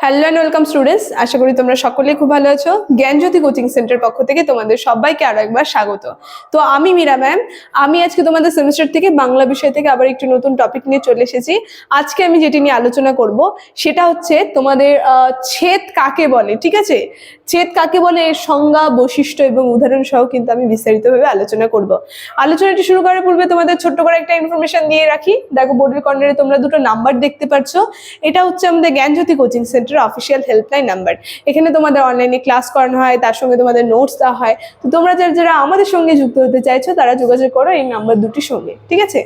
Hello and welcome students, আশা করি তোমরা সকলেই খুব ভালো আছো। জ্ঞানজ্যোতি কোচিং সেন্টার পক্ষ থেকে তোমাদের সবাইকে আরো একবার স্বাগত। তো আমি মীরা ম্যাম, আমি আজকে তোমাদের সেমিস্টার থেকে বাংলা বিষয় থেকে আবার একটি নতুন টপিক নিয়ে চলে এসেছি। আজকে আমি যেটি নিয়ে আলোচনা করব সেটা হচ্ছে তোমাদের ছেদ কাকে বলে। ঠিক আছে, ছেদ কাকে বলে এর সংজ্ঞা, বৈশিষ্ট্য এবং উদাহরণ সহ কিন্তু আমি বিস্তারিতভাবে আলোচনা করব। আলোচনাটি শুরু করার পূর্বে তোমাদের ছোট্ট করে একটা ইনফরমেশন দিয়ে রাখি। দেখো বোর্ডের কর্নারে তোমরা দুটো নাম্বার দেখতে পাচ্ছ, এটা হচ্ছে আমাদের Gyanjyoti coaching centre official helpline number. এখানে তোমাদের অনলাইনে ক্লাস করানো হয়, তার সঙ্গে তোমাদের নোটস দেওয়া হয়। তো তোমরা যারা আমাদের সঙ্গে যুক্ত হতে চাইছো তারা যোগাযোগ করো এই নাম্বার দুটির সঙ্গে। ঠিক আছে,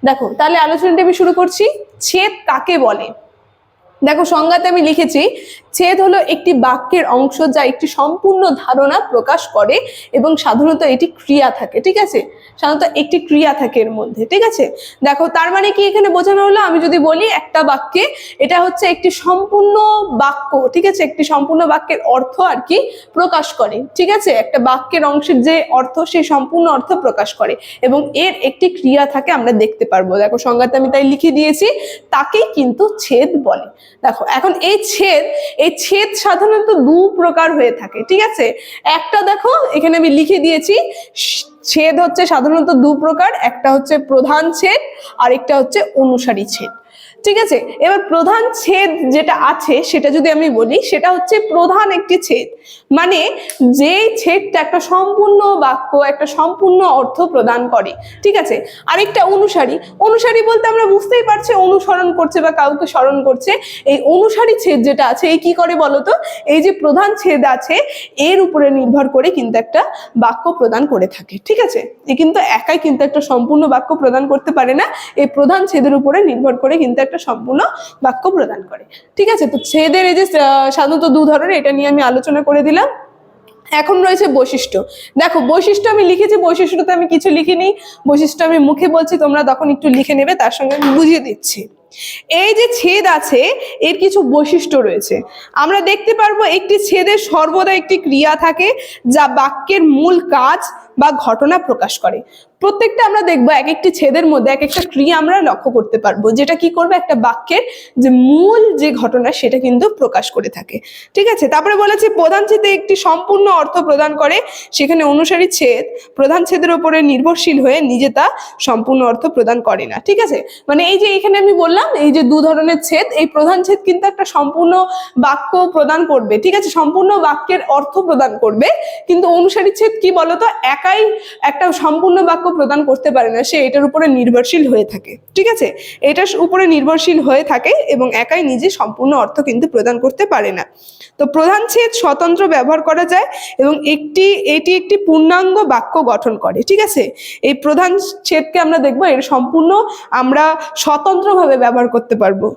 দেখো তাহলে আলোচনাটি আমি শুরু করছি। ছেদ কাকে বলে? দেখো সংজ্ঞাতে আমি লিখেছি, ছেদ হলো একটি বাক্যের অংশ যা একটি সম্পূর্ণ ধারণা প্রকাশ করে এবং সাধারণত এটি ক্রিয়া থাকে। ঠিক আছে, সাধারণত একটি ক্রিয়া থাকে এর মধ্যে। ঠিক আছে, দেখো তার মানে কি এখানে বোঝানো হলো, আমি যদি বলি একটা বাক্যে এটা হচ্ছে একটি সম্পূর্ণ বাক্য। ঠিক আছে, একটি সম্পূর্ণ বাক্যের অর্থ আর কি প্রকাশ করে। ঠিক আছে, একটা বাক্যের অংশের যে অর্থ সেই সম্পূর্ণ অর্থ প্রকাশ করে এবং এর একটি ক্রিয়া থাকে, আমরা দেখতে পারবো। দেখো সংজ্ঞাতে আমি তাই লিখে দিয়েছি, তাকেই কিন্তু ছেদ বলে। দেখো এখন এই ছেদ সাধারণত দু প্রকার হয়ে থাকে। ঠিক আছে, একটা দেখো এখানে আমি লিখে দিয়েছি, ছেদ হচ্ছে সাধারণত দু প্রকার, একটা হচ্ছে প্রধান ছেদ আর একটা হচ্ছে অনুসারী ছেদ। ঠিক আছে, এবার প্রধান ছেদ যেটা আছে সেটা যদি আমি বলি, সেটা হচ্ছে প্রধান একটি ছেদ, মানে যে ছেদটা একটা সম্পূর্ণ বাক্য, একটা সম্পূর্ণ অর্থ প্রদান করে। ঠিক আছে, আরেকটা অনুসারী বলতে আমরা বুঝতেই পারছি অনুসরণ করছে বা কাউকে স্মরণ করছে। এই অনুসারী ছেদ যেটা আছে এই কি করে বলতো, এই যে প্রধান ছেদ আছে এর উপরে নির্ভর করে কিন্তু একটা বাক্য প্রদান করে থাকে। ঠিক আছে, এ কিন্তু একাই কিন্তু একটা সম্পূর্ণ বাক্য প্রদান করতে পারে না, এই প্রধান ছেদের উপরে নির্ভর করে কিন্তু একটা সম্পূর্ণ বাক্য প্রদান করে। ঠিক আছে, তো ছেদের এই যে সাধারণত দু ধরনের, এটা নিয়ে আমি আলোচনা করে দিলাম। এখন রয়েছে বৈশিষ্ট্য। দেখো বৈশিষ্ট্য আমি লিখেছি, বৈশিষ্ট্যতে আমি কিছু লিখিনি, বৈশিষ্ট্য আমি মুখে বলছি, তোমরা তখন একটু লিখে নেবে, তার সঙ্গে আমি বুঝিয়ে দিচ্ছি। এই যে ছেদ আছে এর কিছু বৈশিষ্ট্য রয়েছে। আমরা দেখতে পারবো একটি ছেদের সর্বদা একটি ক্রিয়া থাকে যা বাক্যের মূল কাজ বা ঘটনা প্রকাশ করে। প্রত্যেকটা আমরা দেখবো এক একটি ছেদের মধ্যে এক একটা ক্রিয়া আমরা লক্ষ্য করতে পারবো, যেটা কি করবে একটা বাক্যের যে মূল যে ঘটনা সেটা কিন্তু প্রকাশ করে থাকে। ঠিক আছে, তারপরে বলেছে প্রধান ছেদে একটি সম্পূর্ণ অর্থ প্রদান করে, সেখানে অনুসারী ছেদ প্রধান ছেদের উপরে নির্ভরশীল হয়ে নিজে তা সম্পূর্ণ অর্থ প্রদান করে না। ঠিক আছে, মানে এই যে এখানে আমি বললাম এই যে দু ধরনের ছেদ, এই প্রধান ছেদ কিন্তু একটা সম্পূর্ণ বাক্য প্রদান করবে। ঠিক আছে, সম্পূর্ণ বাক্যের অর্থ প্রদান করবে, কিন্তু অনুসারী ছেদ কি বলতো, একাই একটা সম্পূর্ণ বাক্য প্রদান করতে পারে না, সে এটার উপরে নির্ভরশীল হয়ে থাকে। ঠিক আছে, এটার উপরে নির্ভরশীল হয়ে থাকে এবং একাই নিজে সম্পূর্ণ অর্থ কিন্তু প্রদান করতে পারে না। তো প্রধান ছেদ স্বতন্ত্র ব্যবহার করা যায় এবং এটি একটি পূর্ণাঙ্গ বাক্য গঠন করে। ঠিক আছে, এই প্রধান ছেদকে আমরা দেখবো এর সম্পূর্ণ আমরা স্বতন্ত্রভাবে ব্যবহার করতে পারবো,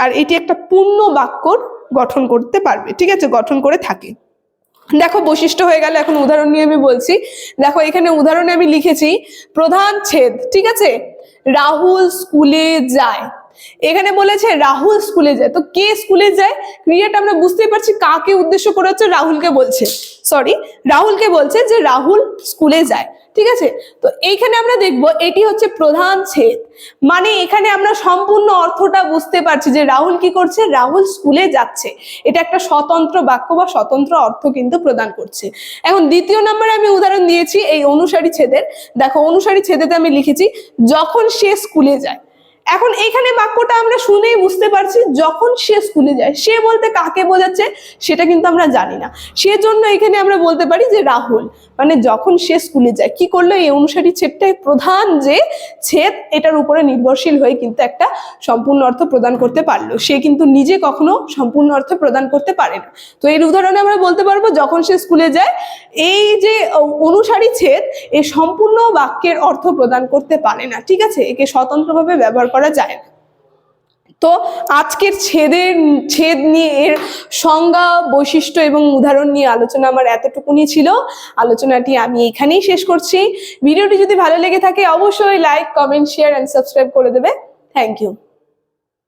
আর এটি একটা পূর্ণ বাক্য গঠন করতে পারবে। ঠিক আছে, গঠন করে থাকে। দেখো বৈশিষ্ট্য হয়ে গেল, এখন উদাহরণ নিয়ে আমি বলছি। দেখো এখানে উদাহরণে আমি লিখেছি প্রধান ছেদ। ঠিক আছে, রাহুল স্কুলে যায়। এখানে বলেছে রাহুল স্কুলে যায়, তো কে স্কুলে যায়? ক্রিয়াটা আমরা বুঝতেই পারছি কাকে উদ্দেশ্য করে হচ্ছে, রাহুলকে বলছে, রাহুলকে বলছে যে রাহুল স্কুলে যায়। ঠিক আছে, তো এইখানে আমরা দেখবো এটি হচ্ছে প্রধান ছেদ, মানে এখানে আমরা সম্পূর্ণ অর্থটা বুঝতে পারছি যে রাহুল কি করছে, রাহুল স্কুলে যাচ্ছে। এটা একটা স্বতন্ত্র বাক্য বা স্বতন্ত্র অর্থ কিন্তু প্রদান করছে। এখন দ্বিতীয় নম্বরে আমি উদাহরণ দিয়েছি এই অনুসারী ছেদের। দেখো অনুসারী ছেদেতে আমি লিখেছি যখন সে স্কুলে যায়। এখন এখানে বাক্যটা আমরা শুনেই বুঝতে পারছি যখন সে স্কুলে যায়, সে বলতে কাকে বোঝাচ্ছে সেটা কিন্তু আমরা জানি না, সেজন্য এখানে আমরা বলতে পারি যে রাহুল, মানে যখন সে স্কুলে যায় কি করলো, এই অনুসারী ছেদটাই প্রধান যে ছেদ এটার উপরে নির্ভরশীল হয়ে কিন্তু একটা সম্পূর্ণ অর্থ প্রদান করতে পারলো, সে কিন্তু নিজে কখনো সম্পূর্ণ অর্থ প্রদান করতে পারে না। তো এর উদাহরণে আমরা বলতে পারবো যখন সে স্কুলে যায়, এই যে অনুসারী ছেদ এই সম্পূর্ণ বাক্যের অর্থ প্রদান করতে পারে না। ঠিক আছে, একে স্বতন্ত্রভাবে ব্যবহার করা যায় না। তো আজকের ছেদ নিয়ে এর সংজ্ঞা, বৈশিষ্ট্য এবং উদাহরণ নিয়ে আলোচনা আমার এতটুকুনি ছিল। আলোচনাটি আমি এখানেই শেষ করছি। ভিডিওটি যদি ভালো লেগে থাকে অবশ্যই like, comment, share and subscribe করে দেবে। Thank you.